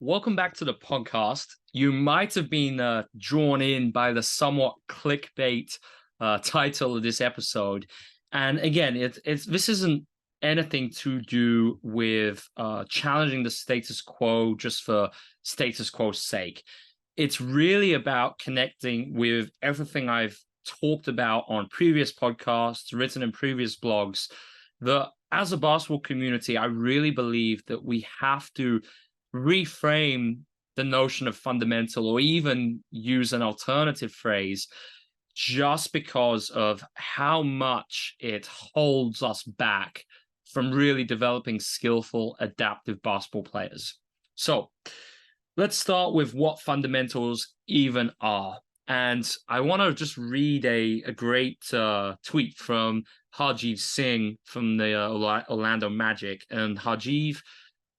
Welcome back to the podcast. You might have been drawn in by the somewhat clickbait title of this episode. And again, this isn't anything to do with challenging the status quo just for status quo's sake. It's really about connecting with everything I've talked about on previous podcasts, written in previous blogs, that as a basketball community, I really believe that we have to reframe the notion of fundamental or even use an alternative phrase just because of how much it holds us back from really developing skillful, adaptive basketball players. So let's start with what fundamentals even are. And I want to just read a great tweet from Harjeev Singh from the Orlando Magic. And Harjeev,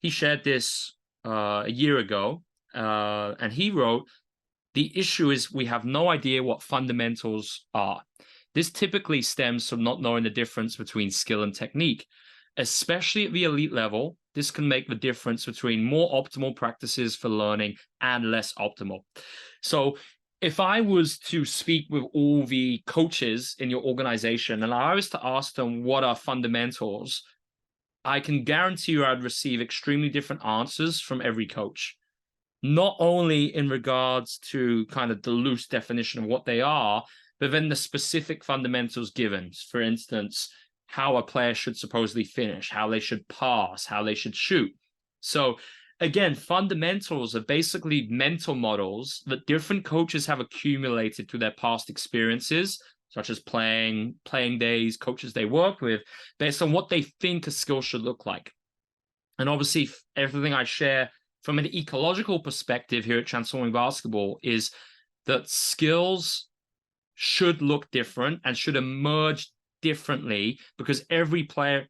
he shared this a year ago, and he wrote, "The issue is we have no idea what fundamentals are. This typically stems from not knowing the difference between skill and technique. Especially at the elite level, this can make the difference between more optimal practices for learning and less optimal." So if I was to speak with all the coaches in your organization and I was to ask them what are fundamentals, I can guarantee you I'd receive extremely different answers from every coach. Not only in regards to kind of the loose definition of what they are, but then the specific fundamentals given. For instance, how a player should supposedly finish, how they should pass, how they should shoot. So again, fundamentals are basically mental models that different coaches have accumulated through their past experiences, such as playing days, coaches they work with, based on what they think a skill should look like. And obviously, everything I share from an ecological perspective here at Transforming Basketball is that skills should look different and should emerge differently because every player,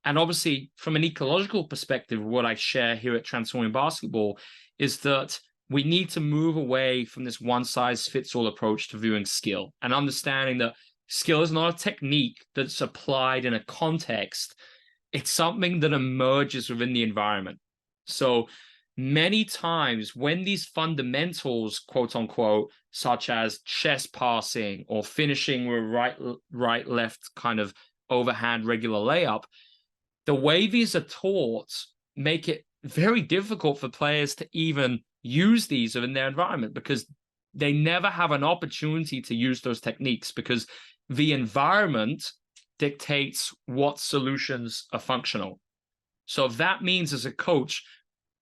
and obviously from an ecological perspective, what I share here at Transforming Basketball is that we need to move away from this one-size-fits-all approach to viewing skill and understanding that skill is not a technique that's applied in a context. It's something that emerges within the environment. So many times when these fundamentals, quote unquote, such as chest passing or finishing with right, left kind of overhand regular layup, the way these are taught make it very difficult for players to even use these within their environment because they never have an opportunity to use those techniques because the environment dictates what solutions are functional. So that means as a coach,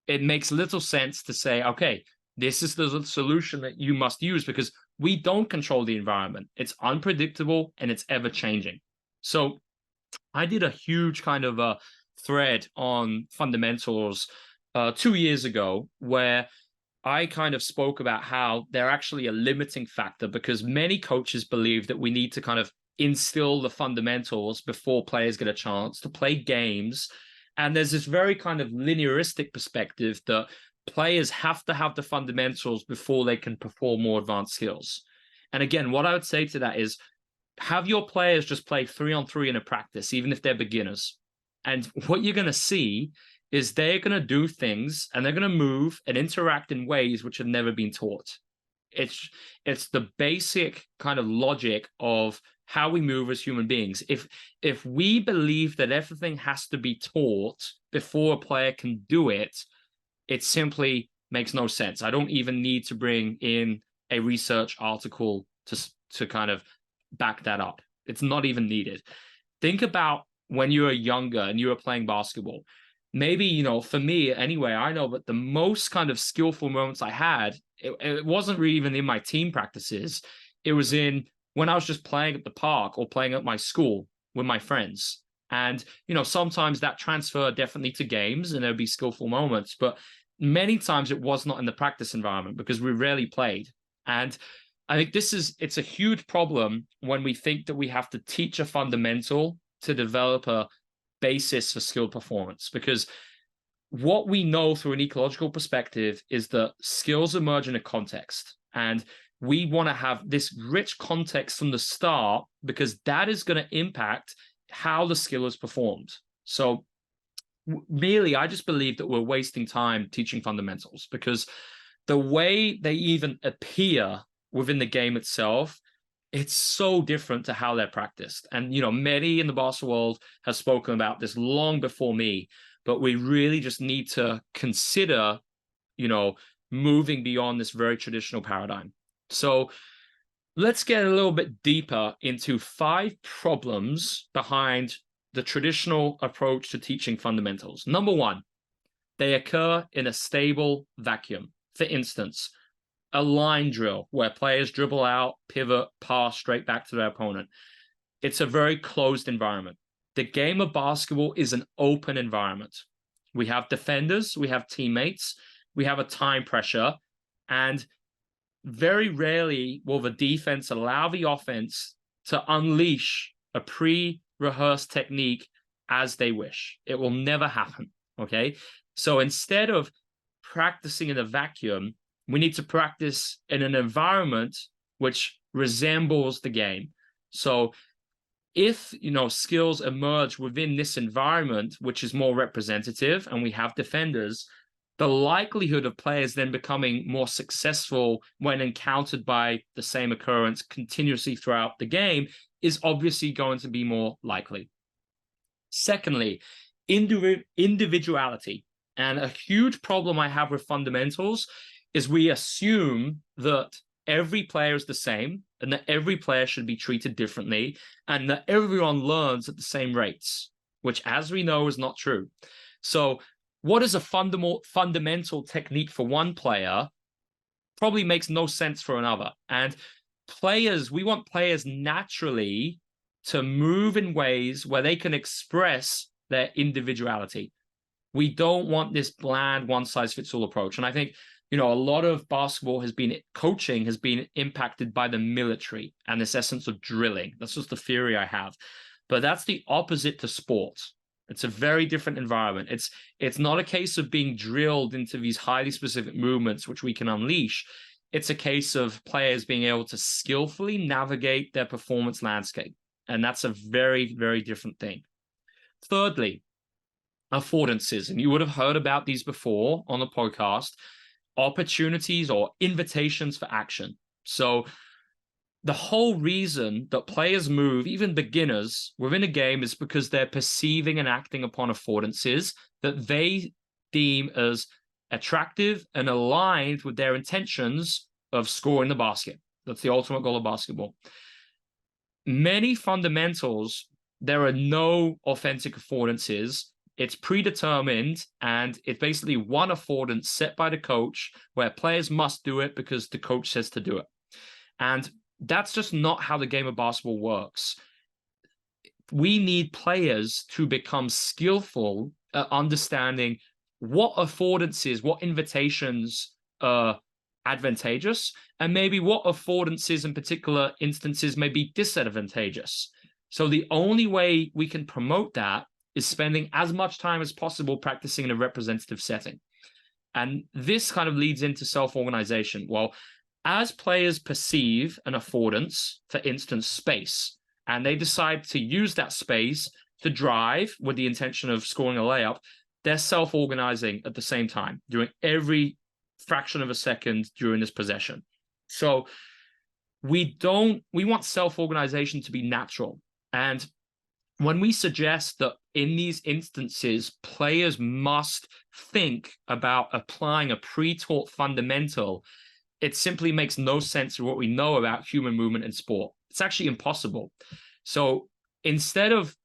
it makes little sense to say, okay, this is the solution that you must use because we don't control the environment. It's unpredictable and it's ever changing. So I did a huge kind of a thread on fundamentals 2 years ago where I kind of spoke about how they're actually a limiting factor because many coaches believe that we need to kind of instill the fundamentals before players get a chance to play games. And there's this very kind of linearistic perspective that players have to have the fundamentals before they can perform more advanced skills. And again, what I would say to that is have your players just play 3-on-3 in a practice, even if they're beginners. And what you're going to see is they're going to do things and they're going to move and interact in ways which have never been taught. It's the basic kind of logic of how we move as human beings. If we believe that everything has to be taught before a player can do it, it simply makes no sense. I don't even need to bring in a research article to kind of back that up. It's not even needed. Think about when you were younger and you were playing basketball. Maybe, for me anyway, I know, but the most kind of skillful moments I had, it wasn't really even in my team practices. It was in when I was just playing at the park or playing at my school with my friends. And, sometimes that transferred definitely to games and there'd be skillful moments, but many times it was not in the practice environment because we rarely played. And I think it's a huge problem when we think that we have to teach a fundamental to develop a basis for skilled performance, because what we know through an ecological perspective is that skills emerge in a context, and we want to have this rich context from the start because that is going to impact how the skill is performed. So Merely, I just believe that we're wasting time teaching fundamentals because the way they even appear within the game itself, it's so different to how they're practiced. And, many in the basketball world have spoken about this long before me, but we really just need to consider, moving beyond this very traditional paradigm. So let's get a little bit deeper into 5 problems behind the traditional approach to teaching fundamentals. Number 1, they occur in a stable vacuum. For instance, a line drill where players dribble out, pivot, pass straight back to their opponent. It's a very closed environment. The game of basketball is an open environment. We have defenders, we have teammates, we have a time pressure, and very rarely will the defense allow the offense to unleash a pre-rehearsed technique as they wish. It will never happen, okay? So instead of practicing in a vacuum, we need to practice in an environment which resembles the game. So if, skills emerge within this environment, which is more representative, and we have defenders, the likelihood of players then becoming more successful when encountered by the same occurrence continuously throughout the game is obviously going to be more likely. Secondly, individuality. And a huge problem I have with fundamentals is we assume that every player is the same and that every player should be treated differently and that everyone learns at the same rates, which, as we know, is not true. So what is a fundamental technique for one player probably makes no sense for another. And we want players naturally to move in ways where they can express their individuality. We don't want this bland one-size-fits-all approach. And I think, a lot of coaching has been impacted by the military and this essence of drilling. That's just the theory I have. But that's the opposite to sport. It's a very different environment. It's not a case of being drilled into these highly specific movements, which we can unleash. It's a case of players being able to skillfully navigate their performance landscape. And that's a very, very different thing. Thirdly, affordances. And you would have heard about these before on the podcast. Opportunities or invitations for action. So the whole reason that players move, even beginners, within a game is because they're perceiving and acting upon affordances that they deem as attractive and aligned with their intentions of scoring the basket. That's the ultimate goal of basketball. Many fundamentals, there are no authentic affordances. It's predetermined, and it's basically one affordance set by the coach where players must do it because the coach says to do it. And that's just not how the game of basketball works. We need players to become skillful at understanding what affordances, what invitations are advantageous, and maybe what affordances in particular instances may be disadvantageous. So the only way we can promote that is spending as much time as possible practicing in a representative setting. And this kind of leads into self-organization. Well, as players perceive an affordance, for instance, space, and they decide to use that space to drive with the intention of scoring a layup, they're self-organizing at the same time, during every fraction of a second during this possession. So we want self-organization to be natural. And when we suggest that in these instances, players must think about applying a pre-taught fundamental, it simply makes no sense to what we know about human movement in sport. It's actually impossible. So instead of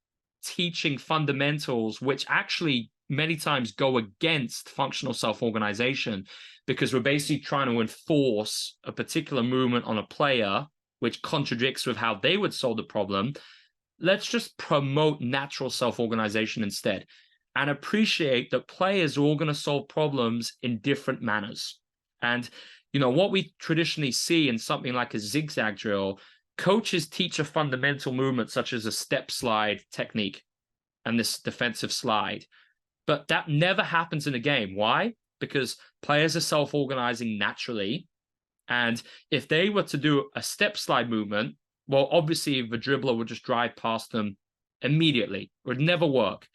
teaching fundamentals, which actually many times go against functional self-organization, because we're basically trying to enforce a particular movement on a player, which contradicts with how they would solve the problem, let's just promote natural self-organization instead and appreciate that players are all going to solve problems in different manners. And, what we traditionally see in something like a zigzag drill, coaches teach a fundamental movement such as a step slide technique and this defensive slide. But that never happens in a game. Why? Because players are self-organizing naturally. And if they were to do a step slide movement, well, obviously the dribbler would just drive past them immediately. It would never work.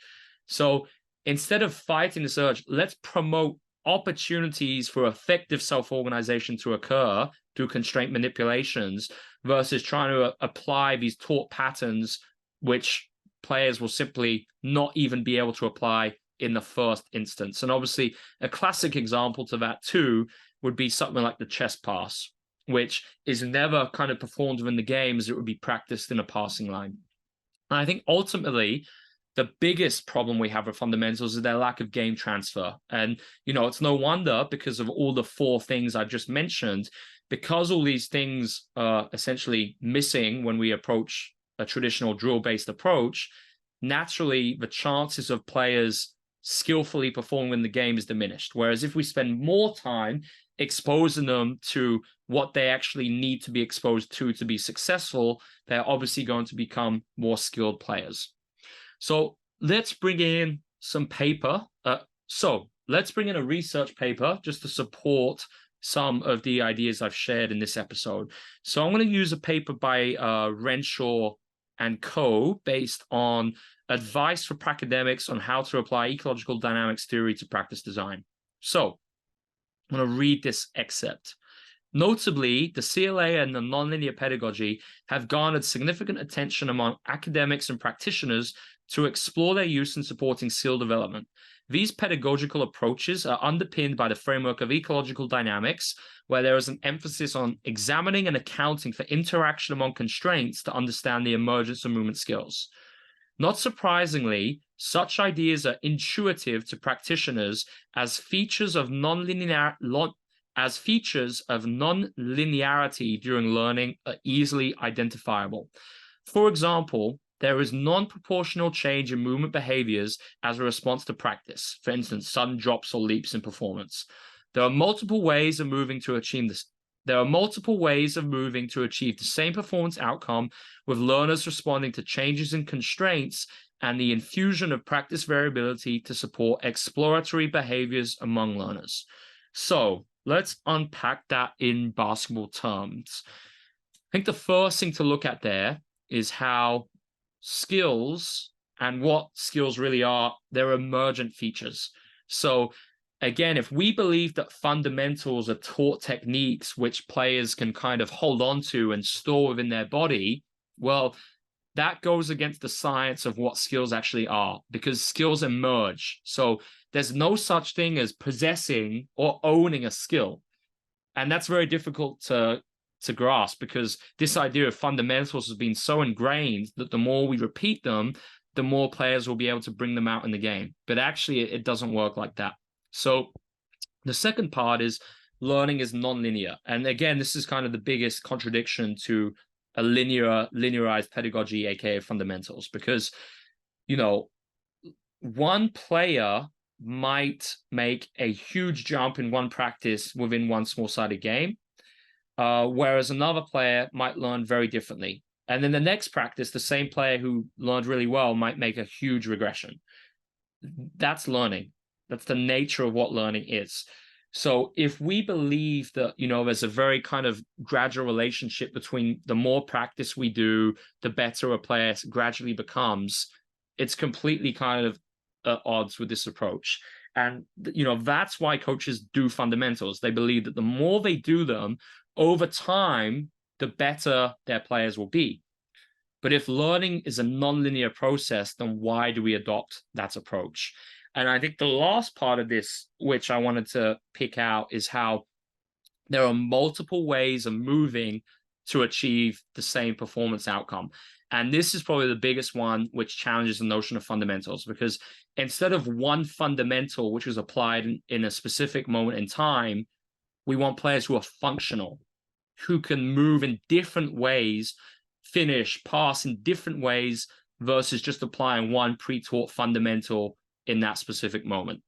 So instead of fighting this urge, let's promote opportunities for effective self-organization to occur through constraint manipulations versus trying to apply these taught patterns, which players will simply not even be able to apply in the first instance. And obviously, a classic example to that too would be something like the chess pass, which is never kind of performed within the game as it would be practiced in a passing line. And I think ultimately, the biggest problem we have with fundamentals is their lack of game transfer. And, it's no wonder because of all the 4 things I've just mentioned, because all these things are essentially missing when we approach a traditional drill-based approach, naturally the chances of players skillfully performing in the game is diminished. Whereas if we spend more time exposing them to what they actually need to be exposed to be successful, they're obviously going to become more skilled players. So let's bring in some paper. Let's bring in a research paper just to support some of the ideas I've shared in this episode. So I'm going to use a paper by Renshaw and co. based on advice for pracademics on how to apply ecological dynamics theory to practice design. So I'm going to read this excerpt. Notably, the CLA and the nonlinear pedagogy have garnered significant attention among academics and practitioners to explore their use in supporting skill development. These pedagogical approaches are underpinned by the framework of ecological dynamics, where there is an emphasis on examining and accounting for interaction among constraints to understand the emergence of movement skills. Not surprisingly, such ideas are intuitive to practitioners as features of nonlinearity during learning are easily identifiable. For example, there is non-proportional change in movement behaviors as a response to practice, for instance, sudden drops or leaps in performance. There are multiple ways of moving to achieve this. There are multiple ways of moving to achieve the same performance outcome, with learners responding to changes in constraints and the infusion of practice variability to support exploratory behaviors among learners. So let's unpack that in basketball terms. I think the first thing to look at there is how skills and what skills really are, they're emergent features. So again, if we believe that fundamentals are taught techniques which players can kind of hold on to and store within their body, well, that goes against the science of what skills actually are, because skills emerge. So there's no such thing as possessing or owning a skill. And that's very difficult to grasp, because this idea of fundamentals has been so ingrained that the more we repeat them, the more players will be able to bring them out in the game. But actually, it doesn't work like that. So the second part is learning is nonlinear. And again, this is kind of the biggest contradiction to a linearized pedagogy, aka fundamentals, because, one player might make a huge jump in one practice within one small-sided game, whereas another player might learn very differently. And then the next practice, the same player who learned really well might make a huge regression. That's learning. That's the nature of what learning is. So if we believe that, there's a very kind of gradual relationship between the more practice we do, the better a player gradually becomes, it's completely kind of at odds with this approach. And, that's why coaches do fundamentals. They believe that the more they do them, over time, the better their players will be. But if learning is a nonlinear process, then why do we adopt that approach? And I think the last part of this, which I wanted to pick out, is how there are multiple ways of moving to achieve the same performance outcome. And this is probably the biggest one which challenges the notion of fundamentals, because instead of one fundamental which was applied in a specific moment in time, we want players who are functional, who can move in different ways, finish, pass in different ways, versus just applying one pre-taught fundamental in that specific moment.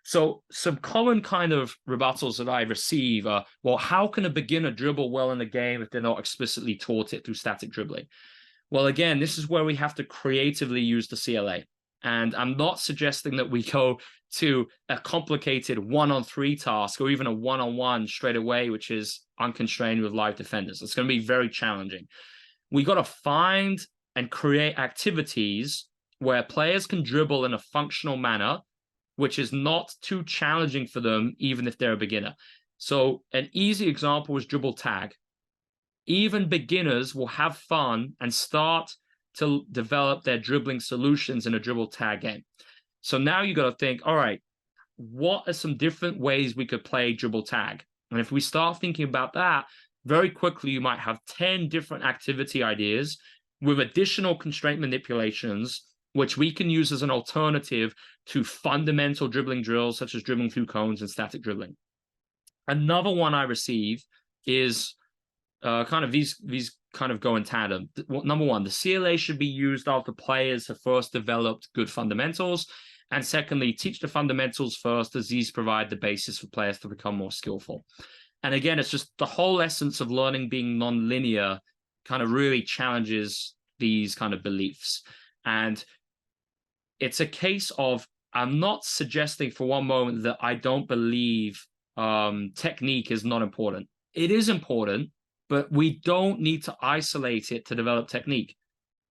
So some common kind of rebuttals that I receive are, well, how can a beginner dribble well in the game if they're not explicitly taught it through static dribbling? Well, again, this is where we have to creatively use the CLA. And I'm not suggesting that we go to a complicated 1-on-3 task or even a 1-on-1 straight away, which is unconstrained with live defenders. It's going to be very challenging. We got to find and create activities where players can dribble in a functional manner, which is not too challenging for them, even if they're a beginner. So an easy example is dribble tag. Even beginners will have fun and start to develop their dribbling solutions in a dribble tag game. So now you got to think, all right, what are some different ways we could play dribble tag? And if we start thinking about that, very quickly you might have 10 different activity ideas with additional constraint manipulations, which we can use as an alternative to fundamental dribbling drills, such as dribbling through cones and static dribbling. Another one I receive is kind of these kind of go in tandem. Number one, the CLA should be used after players have first developed good fundamentals. And secondly, teach the fundamentals first, as these provide the basis for players to become more skillful. And again, it's just the whole essence of learning being non-linear kind of really challenges these kind of beliefs. And it's a case of, I'm not suggesting for one moment that I don't believe technique is not important. It is important, but we don't need to isolate it to develop technique.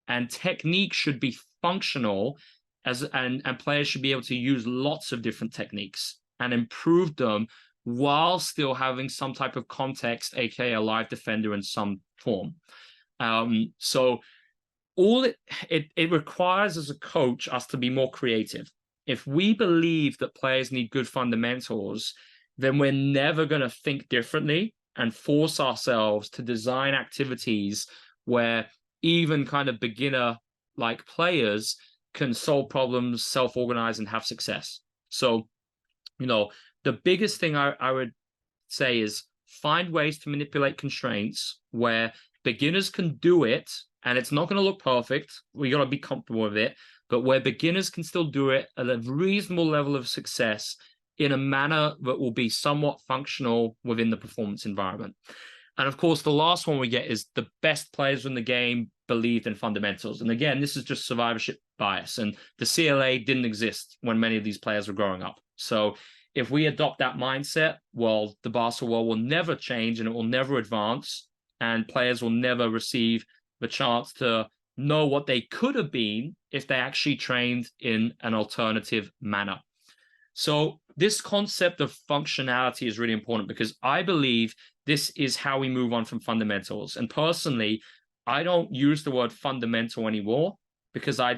And technique should be functional, and players should be able to use lots of different techniques and improve them while still having some type of context, aka a live defender in some form. So all it requires as a coach us to be more creative. If we believe that players need good fundamentals, then we're never going to think differently and force ourselves to design activities where even kind of beginner like players can solve problems, self-organize, and have success. So, the biggest thing I would say is find ways to manipulate constraints where beginners can do it, and it's not going to look perfect. We got to be comfortable with it, but where beginners can still do it at a reasonable level of success in a manner that will be somewhat functional within the performance environment. And of course, the last one we get is the best players in the game believed in fundamentals. And again, this is just survivorship bias. And the CLA didn't exist when many of these players were growing up. So if we adopt that mindset, well, the basketball world will never change and it will never advance. And players will never receive the chance to know what they could have been if they actually trained in an alternative manner. So this concept of functionality is really important because I believe this is how we move on from fundamentals. And personally, I don't use the word fundamental anymore because I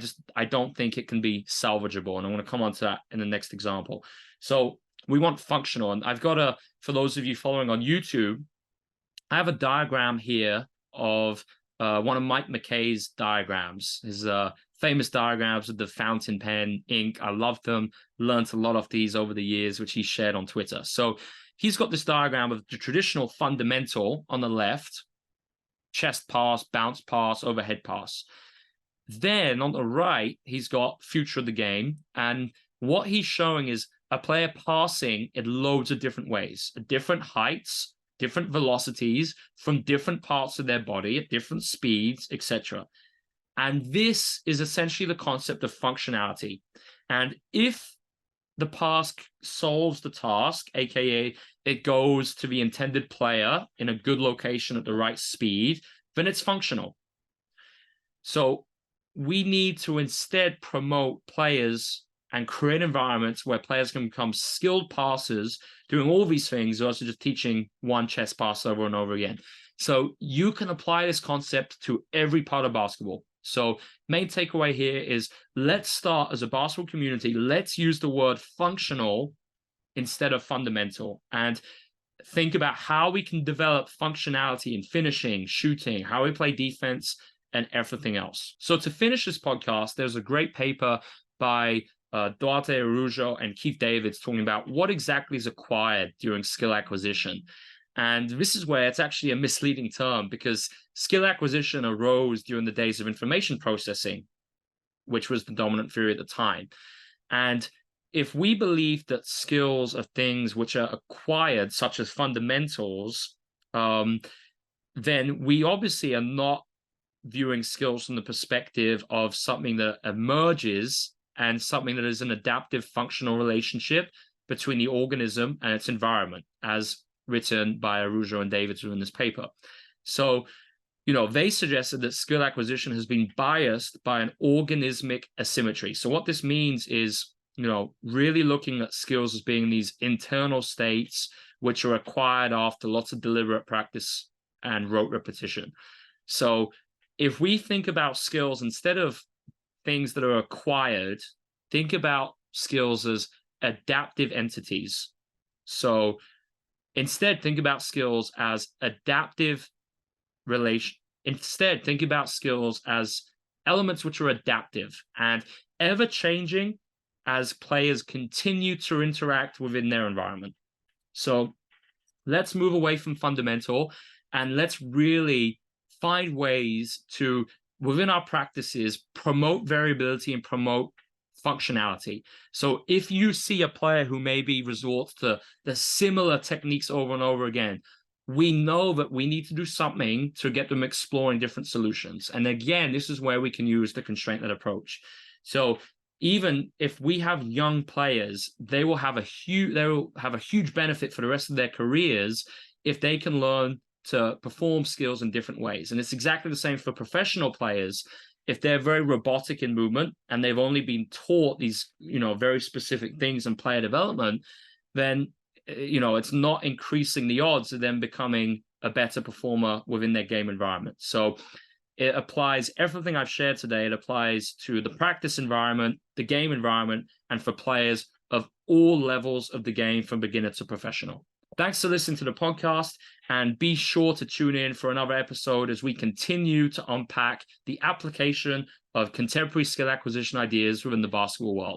don't think it can be salvageable. And I want to come on to that in the next example. So we want functional. And I've got for those of you following on YouTube, I have a diagram here of one of Mike McKay's diagrams, his famous diagrams with the fountain pen ink. I love them, learned a lot of these over the years, which he shared on Twitter. So he's got this diagram of the traditional fundamental on the left, chest pass, bounce pass, overhead pass. Then on the right, he's got future of the game. And what he's showing is a player passing in loads of different ways, at different heights, different velocities, from different parts of their body, at different speeds, etc. And this is essentially the concept of functionality. And if the pass solves the task, aka it goes to the intended player in a good location at the right speed, then it's functional. So we need to instead promote players and create environments where players can become skilled passers doing all these things versus just teaching one chest pass over and over again. So you can apply this concept to every part of basketball. So main takeaway here is let's start as a basketball community. Let's use the word functional instead of fundamental and think about how we can develop functionality in finishing, shooting, how we play defense, and everything else. So to finish this podcast, there's a great paper by Duarte Araujo and Keith Davids talking about what exactly is acquired during skill acquisition. And this is where it's actually a misleading term because skill acquisition arose during the days of information processing, which was the dominant theory at the time. And if we believe that skills are things which are acquired, such as fundamentals, then we obviously are not viewing skills from the perspective of something that emerges and something that is an adaptive functional relationship between the organism and its environment, as written by Araujo and Davids in this paper. So they suggested that skill acquisition has been biased by an organismic asymmetry. So what this means is, really looking at skills as being these internal states which are acquired after lots of deliberate practice and rote repetition. So if we think about skills instead of things that are acquired, think about skills as adaptive entities. So instead, think about skills as adaptive Instead, think about skills as elements which are adaptive and ever changing as players continue to interact within their environment. So let's move away from fundamental and let's really find ways to, within our practices, promote variability and promote functionality. So if you see a player who maybe resorts to the similar techniques over and over again, we know that we need to do something to get them exploring different solutions. And again, this is where we can use the constraint-led approach. So even if we have young players, they will have a huge benefit for the rest of their careers if they can learn to perform skills in different ways. And it's exactly the same for professional players. If they're very robotic in movement and they've only been taught these, very specific things in player development, then it's not increasing the odds of them becoming a better performer within their game environment. So it applies everything I've shared today. It applies to the practice environment, the game environment, and for players of all levels of the game from beginner to professional. Thanks for listening to the podcast, and be sure to tune in for another episode as we continue to unpack the application of contemporary skill acquisition ideas within the basketball world.